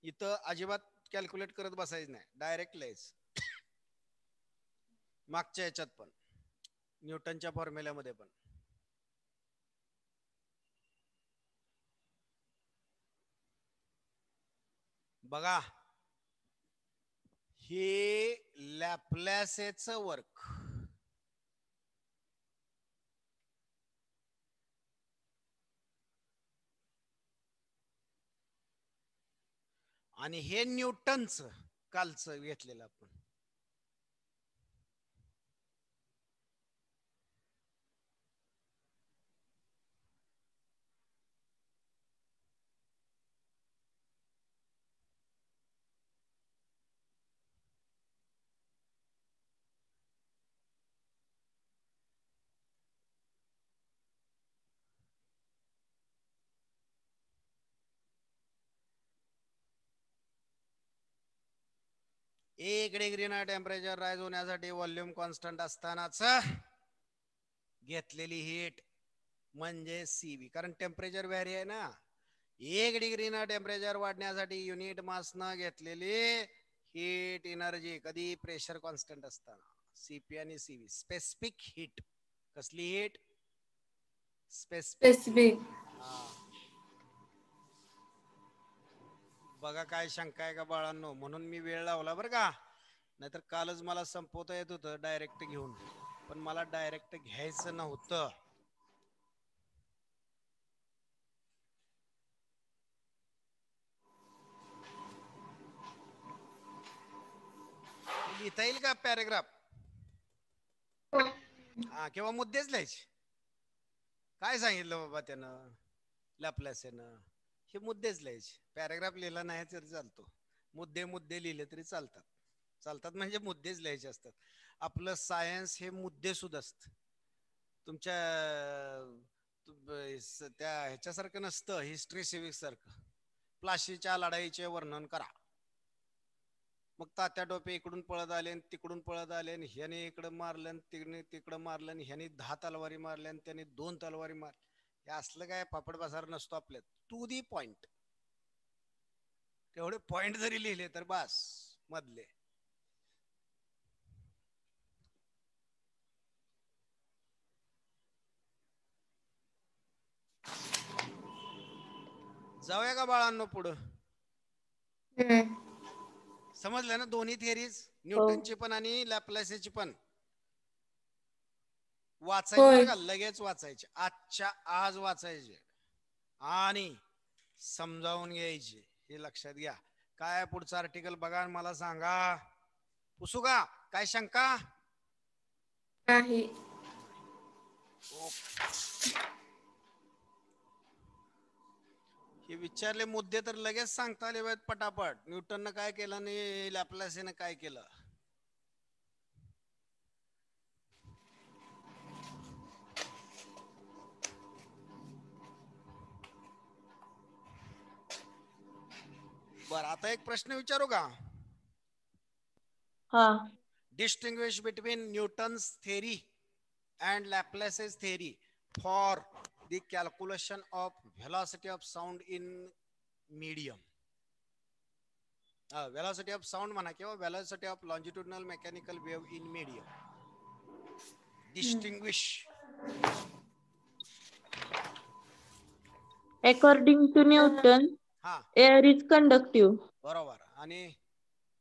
Speaker 3: इथं अजिबात कॅल्क्युलेट करत बसायचं नाही, डायरेक्ट लिहायचं. मागच्या याच्यात पण न्यूटनच्या फॉर्म्युल्यामध्ये पण बघा, हे लॅपलेसचं वर्क. आणि हे न्यूटनचं कालचं घेतलेलं आपण. एक डिग्रीना टेम्परेचर राईज होण्यासाठी व्हॉल्यूम कॉन्स्टंट असतानाच घेतलेली हीट म्हणजे सीबी. कारण टेम्परेचर व्हॅरी आहे ना. 1 डिग्रीना टेम्परेचर वाढण्यासाठी युनिट मासनं घेतलेली हीट एनर्जी कधी प्रेशर कॉन्स्टंट असताना, सीपी आणि सीबी. स्पेसिफिक हीट, कसली हीट? स्पेसिफिक. बघा काय शंका आहे का बाळांनो? म्हणून मी वेळ लावला बरं का, नाहीतर कालच मला संपवता येत होतं डायरेक्ट घेऊन, पण मला डायरेक्ट घ्यायचं नव्हतं. लिहिता येईल का पॅरेग्राफ? हा, किंवा मुद्देच लिहायचे. काय सांगितलं बाबा त्यानं लॅपलेसनं? हे मुद्देच लिहायचे. पॅरेग्राफ लिहिला नाही तरी चालतो, मुद्दे मुद्दे लिहिले तरी चालतात. चालतात म्हणजे मुद्देच लिहायचे असतात. आपलं सायन्स हे मुद्देसूद असतं. तुमच्या त्या ह्याच्यासारखं नसतं, हिस्ट्री सिविक्स सारखं. प्लाशीच्या लढाईचे वर्णन करा, मग तात्या टोपे इकडून पळत आले आणि तिकडून पळत आले आणि ह्याने इकडं मारलं आणि तिने तिकडं मारलं आणि ह्याने 10 तलवारी मारल्या आणि त्याने 2 तलवारी मार. हे असलं काय पापड बसार नसतो आपल्यात. To the point. तेवढे पॉइंट जरी लिहिले तर बस मधले. जाऊया का बाळांनो पुढं? समजलं ना दोन्ही थिअरीज, न्यूटनची पण आणि लॅपलेसची पण? वाचायचे बरं का, लगेच वाचायचे, आजच्या आज वाचायचे आणि समजावून घ्यायचे. हे लक्षात घ्या. काय पुढचं आर्टिकल बघा, मला सांगा. पुसू का? काय शंका नाही? हे विचारले मुद्दे तर लगेच सांगता आले पाहिजेत पटापट. न्यूटननं काय केलं आणि लॅपलेसनं काय केलं. बर, आता एक प्रश्न विचारू का?
Speaker 1: हा.
Speaker 3: Distinguish between Newton's theory and Laplace's theory for the calculation of velocity of sound in medium. Velocity of sound म्हणा किंवा velocity of longitudinal mechanical wave in medium. Distinguish.
Speaker 1: According to Newton,
Speaker 3: हा
Speaker 1: air is conductive.
Speaker 3: बरोबर. आणि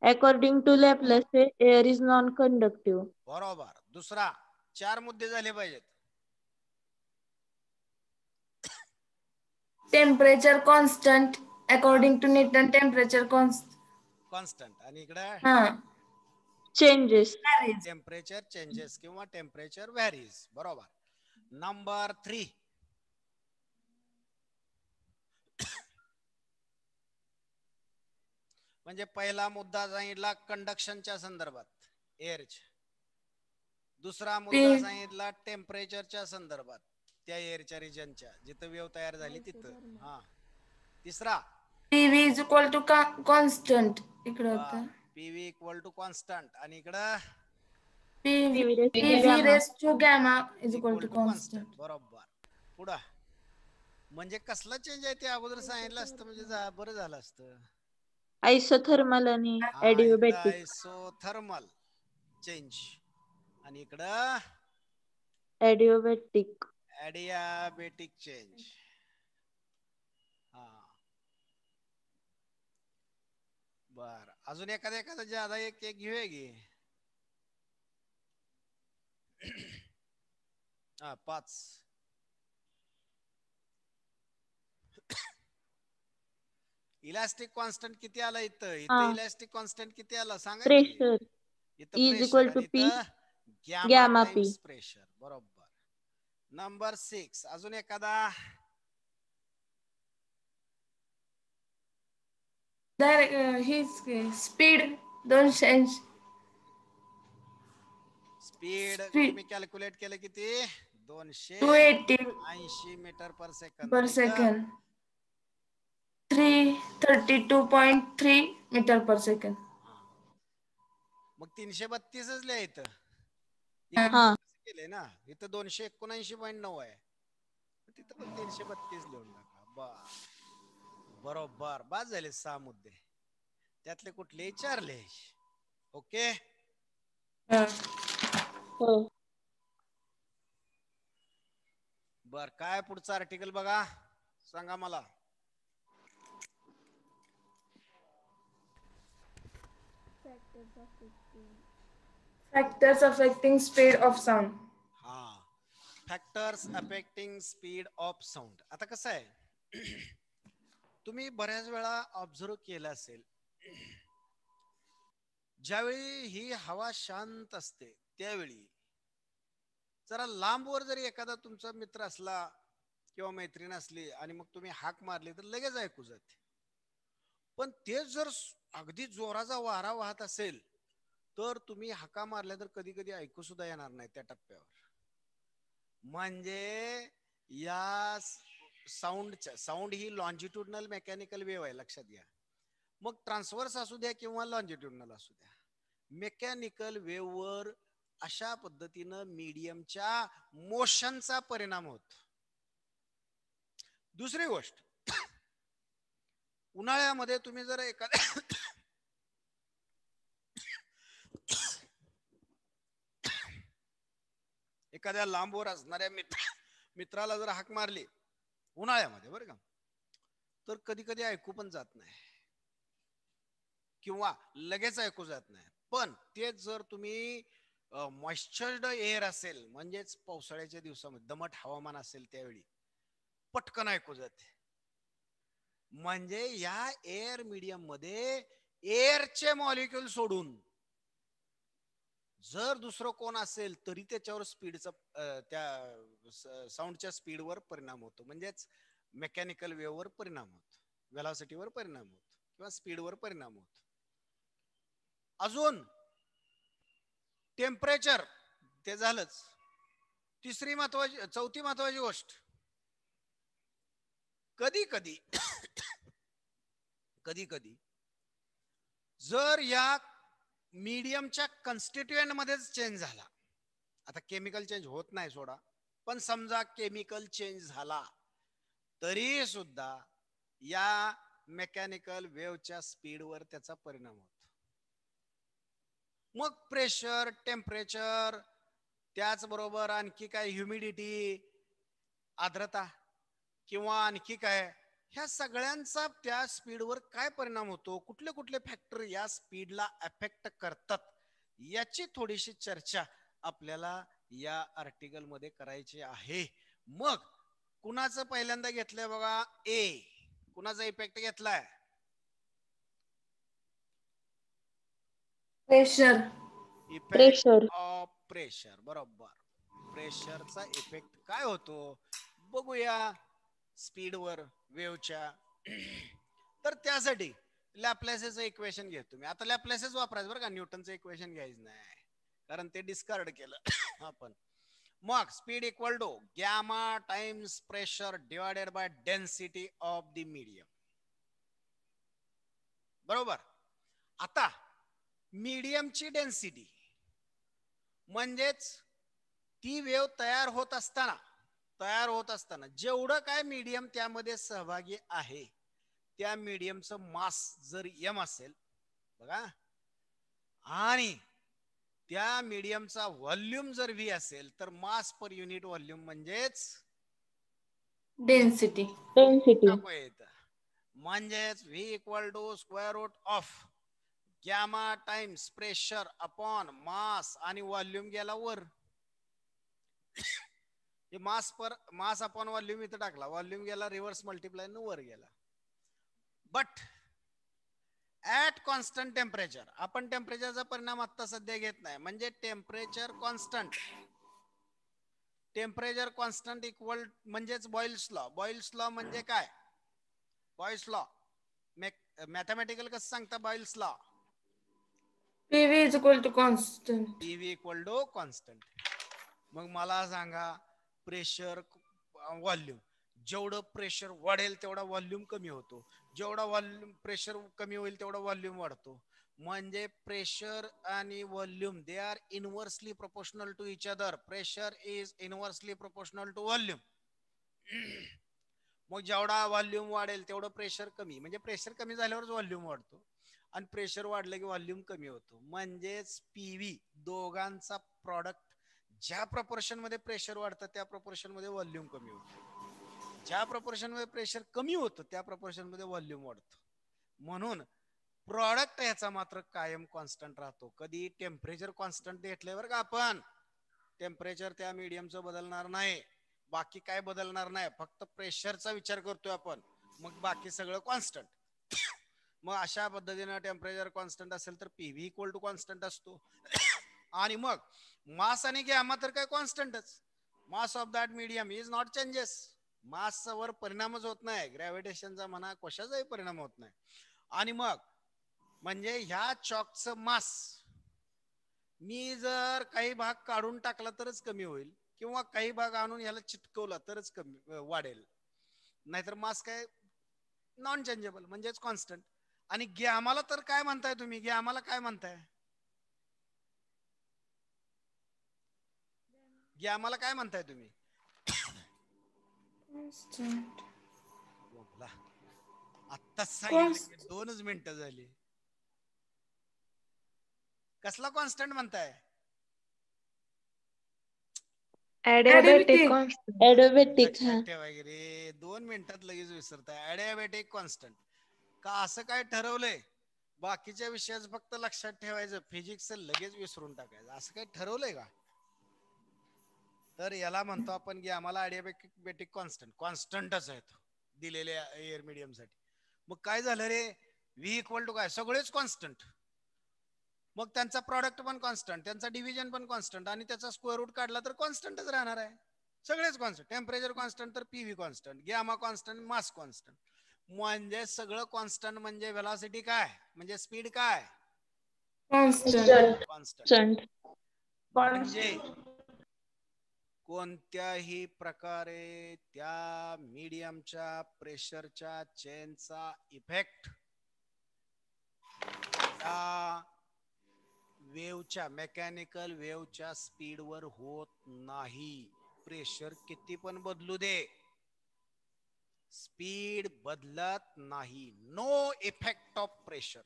Speaker 1: According to Laplace, air is non-conductive.
Speaker 3: बरोबर. दुसरा 4 मुद्दे झाले पाहिजेत.
Speaker 2: Temperature constant. According to Newton temperature
Speaker 3: constant. आणि इकडे
Speaker 1: Changes.
Speaker 3: टेम्परेचर चेंजेस किंवा टेम्परेचर व्हॅरीज. बरोबर. नंबर 3. म्हणजे पहिला मुद्दा सांगितला कंडक्शनच्या संदर्भात एअरच्या. दुसरा मुद्दा सांगितला टेम्परेचरच्या संदर्भात त्या एअरच्या रिजनच्या जिथं वेव तयार झाली तिथं. हा. तिसरा
Speaker 2: PV is equal to constant. इकडे होतं
Speaker 3: पीव्ही इक्वल टू कॉन्स्टंट. आणि इकडं
Speaker 2: PV raise to gamma is equal to constant.
Speaker 3: बरोबर. पुढं म्हणजे कसला चेंज आहे ते अगोदर सांगितलं असतं म्हणजे बरं झालं असतं.
Speaker 1: Isothermal आणि adiabatic.
Speaker 3: Isothermal change. आणि इकडं
Speaker 1: Adiabatic.
Speaker 3: ॲडियाबेटिक चेंज. हा बर. अजून एखादा ज्यादा एक घेऊया की. हा 5. इलास्टिक कॉन्स्टंट किती आला इथं? इलास्टिक कॉन्स्टंट किती आला सांगा की.
Speaker 1: Pressure
Speaker 3: इथं
Speaker 1: is
Speaker 3: प्रेशर
Speaker 1: equal
Speaker 3: आणि
Speaker 1: to P
Speaker 3: इथं gamma
Speaker 1: gamma P.
Speaker 3: Times pressure. बरोबर. नंबर 6. अजून एखादा
Speaker 2: स्पीड 280.
Speaker 3: स्पीड तुम्ही कॅल्क्युलेट केलं किती? 280 मीटर पर सेकंद.
Speaker 2: पर सेकंड. 332.3 मीटर पर सेकंड.
Speaker 3: मग 332च लिहा इथं.
Speaker 1: हा.
Speaker 3: केले ना. इथं 279.9 आहे. तिथं पण 332 लिहून टाका. बरोबर. बाद झाले 6 मुद्दे. त्यातले कुठले 4 लिहायचे. ओके.
Speaker 1: हो.
Speaker 3: बर. काय पुढचं आर्टिकल बघा सांगा मला.
Speaker 2: Factors affecting speed of sound.
Speaker 3: हा. Factors affecting speed of sound. आता कसं आहे तुम्ही बऱ्याच वेळा ऑब्झर्व केलं असेल ज्यावेळी ही हवा शांत असते त्यावेळी जरा लांबवर जरी एखादा तुमचा मित्र असला किंवा मैत्रीण असली आणि मग तुम्ही हाक मारली तर लगेच ऐकू जाते. पण ते जर अगदी जोराचा वारा वाहत असेल तर तुम्ही हाका मारल्या तर कधी कधी ऐकू सुद्धा येणार नाही त्या टप्प्यावर. म्हणजे या साऊंड ही लॉन्जिट्युडनल मेकॅनिकल वेव्ह आहे लक्षात घ्या. मग ट्रान्सव्हर्स असू द्या किंवा लॉन्जिट्युडनल असू द्या मेकॅनिकल वेव्हवर अशा पद्धतीनं मीडियमच्या मोशनचा परिणाम होतो. दुसरी गोष्ट उन्हाळ्यामध्ये तुम्ही जर एखाद्या लांबवर असणाऱ्या मित्राला जर हाक मारली उन्हाळ्यामध्ये बरं का तर कधी कधी ऐकू पण जात नाही किंवा लगेच ऐकू जात नाही. पण तेच जर तुम्ही मॉइश्चर्ड एअर असेल म्हणजेच पावसाळ्याच्या दिवसामध्ये दमट हवामान असेल त्यावेळी पटकन ऐकू जाते. म्हणजे या एअर मीडियम मध्ये एअरचे मॉलिक्यूल सोडून जर दुसरं कोण असेल तरी त्याच्यावर स्पीडचा त्या साऊंडच्या स्पीडवर परिणाम होतो. म्हणजेच मेकॅनिकल वेव्हवर परिणाम होतो, व्हेलॉसिटीवर परिणाम होतो किंवा स्पीडवर परिणाम होतो. अजून टेम्परेचर ते झालंच. चौथी महत्वाची गोष्ट कधी कधी जर या मीडियमच्या कन्स्टिट्युएंट मध्येच चेंज झाला, आता केमिकल चेंज होत नाही सोडा, पण समजा केमिकल चेंज झाला तरी सुद्धा या मेकॅनिकल वेव्हच्या स्पीडवर त्याचा परिणाम होतो. मग प्रेशर टेम्परेचर त्याचबरोबर आणखी काय ह्युमिडिटी, आर्द्रता किंवा आणखी काय, ह्या सगळ्यांचा त्या स्पीडवर काय परिणाम होतो, कुठले कुठले फॅक्टर या स्पीडला अफेक्ट करतात, याची थोडीशी चर्चा आपल्याला या आर्टिकल मध्ये करायची आहे. मग कुणाचं पहिल्यांदा घेतलंय बघा, ए, कुणाचा इफेक्ट घेतलाय?
Speaker 2: प्रेशर.
Speaker 3: इफेक्ट ऑफ प्रेशर, बरोबर. प्रेशरचा इफेक्ट काय होतो बघूया स्पीडवर वेव्हच्या. तर त्यासाठी लॅपलेसचं इक्वेशन घेतो तुम्ही. आता लॅपलेसच वापरायचं बरं का, न्यूटनचं इक्वेशन घ्यायचं नाही, कारण ते डिस्कार्ड केलं आपण. मग speed equal to gamma times pressure divided by density of the medium, बरोबर. आता मीडियमची डेन्सिटी म्हणजेच ती वेव तयार होत असताना जेवढं काय मीडियम त्यामध्ये सहभागी आहे, त्या मीडियमचं मास जर m असेल बघा, आणि त्या मीडियमचा व्हॉल्यूम जर v असेल, तर मास पर युनिट व्हॉल्यूम म्हणजेच
Speaker 2: डेन्सिटी.
Speaker 3: म्हणजेच v equal to square root of gamma times pressure upon mass, आणि व्हॉल्यूम गेला वर. मास अपॉन व्हॉल्यूम इथं टाकला, व्हॉल्यूम गेला रिव्हर्स मल्टिप्लाय न वर गेला. बट ऍट कॉन्स्टंट टेम्परेचर, आपण टेम्परेचरचा परिणाम आता सध्या घेत नाही, म्हणजे टेम्परेचर कॉन्स्टंट इक्वल म्हणजेच बॉइल्स लॉ. बॉइल्स लॉ म्हणजे काय? बॉइल्स लॉ मॅथमॅटिकल कसं सांगता Boyle's law?
Speaker 2: PV is equal to constant.
Speaker 3: PV equal to constant. मग मला सांगा, प्रेशर व्हॉल्यूम, जेवढं प्रेशर वाढेल तेवढा व्हॉल्यूम कमी होतो, जेवढा व्हॉल्यूम प्रेशर कमी होईल तेवढा व्हॉल्यूम वाढतो. म्हणजे प्रेशर आणि volume they are inversely proportional to each other. Pressure is inversely proportional to volume. मग जेवढा व्हॉल्यूम वाढेल तेवढं प्रेशर कमी, म्हणजे प्रेशर कमी झाल्यावरच व्हॉल्यूम वाढतो, आणि प्रेशर वाढलं की व्हॉल्यूम कमी होतो. म्हणजेच PV दोघांचा प्रॉडक्ट, ज्या प्रपोर्शन मध्ये प्रेशर वाढतं त्या प्रपोर्शन मध्ये व्हॉल्यूम कमी होतं, ज्या प्रपोर्शन मध्ये प्रेशर कमी होतं त्या प्रपोर्शन मध्ये व्हॉल्यूम वाढतं. म्हणून प्रॉडक्ट ह्याचा मात्र कायम कॉन्स्टंट राहतो. कधी टेम्परेचर कॉन्स्टंट घेतलंय बरं का आपण, टेम्परेचर त्या मीडियमचं बदलणार नाही, बाकी काय बदलणार नाही, फक्त प्रेशरचा विचार करतोय आपण, मग बाकी सगळं कॉन्स्टंट. मग अशा पद्धतीने टेम्परेचर कॉन्स्टंट असेल तर PV इक्वल टू कॉन्स्टंट असतो. आणि मग मास आणि गॅमा तर काय कॉन्स्टंटच. Mass of that medium is not changes. मासवर परिणामच होत नाही, ग्रॅव्हिटेशनचा म्हणा कशाचाही परिणाम होत नाही. आणि मग म्हणजे ह्या चॉकचं मास मी जर काही भाग काढून टाकला तरच कमी होईल, किंवा काही भाग आणून ह्याला चिटकवला तरच कमी वाढेल, नाहीतर मास काय नॉन चेंजेबल म्हणजेच कॉन्स्टंट. आणि गॅमाला तर काय म्हणताय तुम्ही, गॅमाला काय म्हणताय, गॅमाला काय म्हणताय तुम्ही? आत्ताच सांगितलं, 2च मिनिटं झाली. कसला कॉन्स्टंट म्हणताय?
Speaker 1: ऍडियाबॅटिक.
Speaker 3: लक्षात ठेवा की रे, 2 मिनिटात लगेच विसरताय. ऍडियाबॅटिक कॉन्स्टंट का असं काय ठरवलंय? बाकीच्या विषयाचं फक्त लक्षात ठेवायचं, फिजिक्स लगेच विसरून टाकायचं, असं काही ठरवलंय का? तर याला म्हणतो आपण की आम्हाला ऍडियाबॅटिक कॉन्स्टंटच आहे दिलेल्या एअर मीडियम साठी. मग काय झालं रे, V इक्वल टू काय, सगळेच कॉन्स्टंट. मग त्यांचा प्रॉडक्ट पण कॉन्स्टंट, त्यांचा डिव्हिजन पण कॉन्स्टंट, आणि त्याचा स्क्वेअर रूट काढला तर कॉन्स्टंटच राहणार आहे. सगळेच कॉन्स्टंट. टेम्परेचर कॉन्स्टंट तर PV कॉन्स्टंट, गॅमा कॉन्स्टंट, मास कॉन्स्टंट. म्हणजे सगळं कॉन्स्टंट म्हणजे व्हेलॉसिटी काय, म्हणजे स्पीड काय, कॉन्स्टंट. म्हणजे कोणत्याही प्रकारे त्या मीडियमच्या प्रेशरच्या चेनचा इफेक्ट त्या वेव्हच्या मेकॅनिकल वेव्हच्या स्पीडवर होत नाही. प्रेशर किती पण बदलू दे, स्पीड बदलत नाही. No effect of pressure.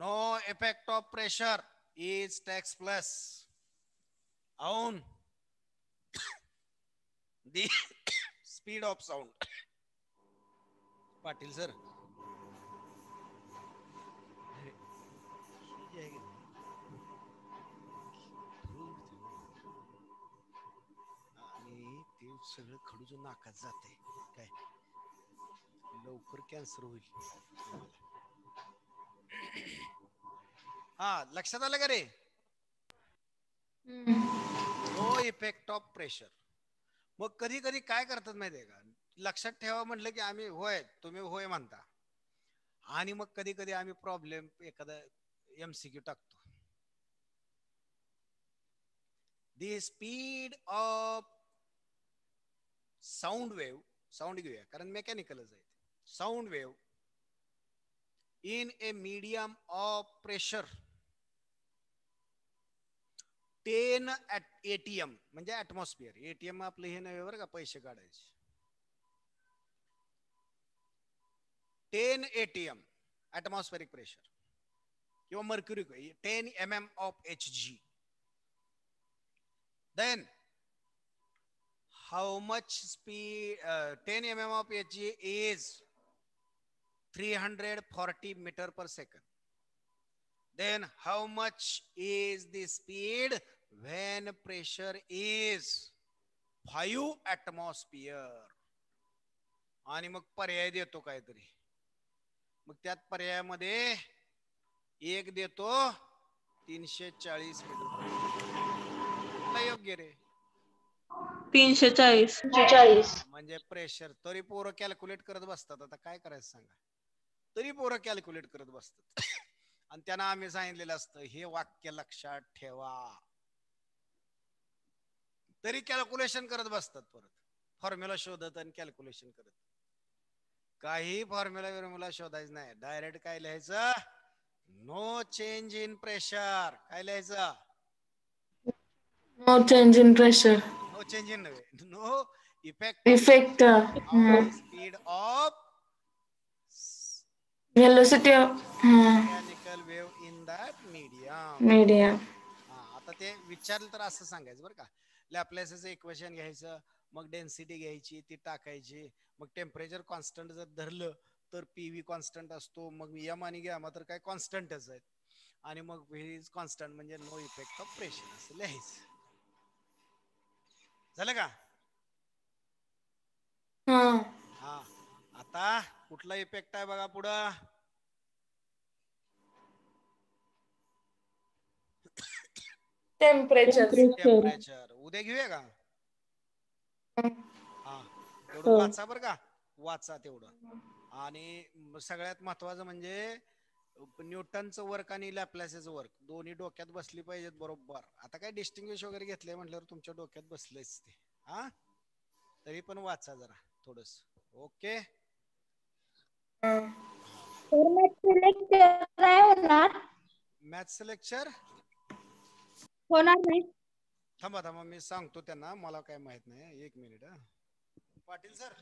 Speaker 3: no effect of pressure is takes place on the speed of sound. Patil sir आणि ते सगळं खडूचं नाकात जाते काय लवकर कॅन्सर होईल. हा लक्षात आलं का रे. No effect of pressure. मग कधी कधी काय करतात माहितीये का लक्षात ठेवा म्हटलं की आम्ही होय तुम्ही होय म्हणता आणि मग कधी कधी आम्ही प्रॉब्लेम एखादा एमसीक्यू टाकतो. The speed of sound wave sound घेऊया कारण मेकॅनिकलच आहे. Sound wave in a medium of pressure 10 ATM म्हणजे ऍटमॉस्फिअर. एटीएम आपलं हे नव्हे बरं का पैसे काढायचे. 10 ATM atmospheric pressure किंवा mercury 10 mm of Hg. Then how much speed 10 mm of Hg is 340 meter per second. Then how much is the speed when pressure is 5 atmosphere. आणि मग पर्याय देतो काहीतरी. मग त्यात पर्यायामध्ये एक देतो 340 मीटर. योग्य रे
Speaker 1: 340
Speaker 3: म्हणजे प्रेशर. तरी पोरं कॅल्क्युलेट करत बसतात. आता काय करायचं सांगा. तरी पोरं कॅल्क्युलेट करत बसतात आणि त्यांना आम्ही सांगितलेलं असतं हे वाक्य लक्षात ठेवा. तरी कॅल्क्युलेशन करत बसतात. परत फॉर्म्युला शोधत आणि कॅल्क्युलेशन करत. काही फॉर्म्युला शोधायचं नाही. डायरेक्ट काय लिहायचं नो चेंज इन प्रेशर. काय लिहायचं
Speaker 2: no change in pressure.
Speaker 3: No change in नव्हे no effect speed of
Speaker 2: velocity of
Speaker 3: mechanical wave in that medium. आता ते विचारलं तर असं सांगायचं बरं का. लॅपलेसचं इक्वेशन घ्यायचं मग डेन्सिटी घ्यायची ती टाकायची मग टेम्परेचर कॉन्स्टंट जर धरलं तर पीव्ही कॉन्स्टंट असतो. मग एम आणि गॅमा तर काय कॉन्स्टंटच आहेत आणि मग व्ही इज कॉन्स्टंट म्हणजे नो इफेक्ट ऑफ प्रेशर असं लिहायचं. झालं का. हा आता कुठला इफेक्ट आहे बघा पुढं. टेम्परेचर उद्या घेऊया का. हा तेवढं वाचा बरं का. वाचा तेवढं. आणि सगळ्यात महत्वाचं म्हणजे न्यूटनचं वर्क आणि लॅप्लासचं वर्क दोन्ही डोक्यात बसली पाहिजेत बरोबर. आता काय डिस्टिंग्विश वगैरे घेतलंय म्हटल्यावर तुमच्या डोक्यात बसलेच ते. हा तरी पण वाचा जरा थोडस. ओके मॅथ्स लेक्चर
Speaker 1: होणार नाही.
Speaker 3: थांबा मी सांगतो त्यांना. मला काय माहित नाही. एक मिनिट. पाटील सर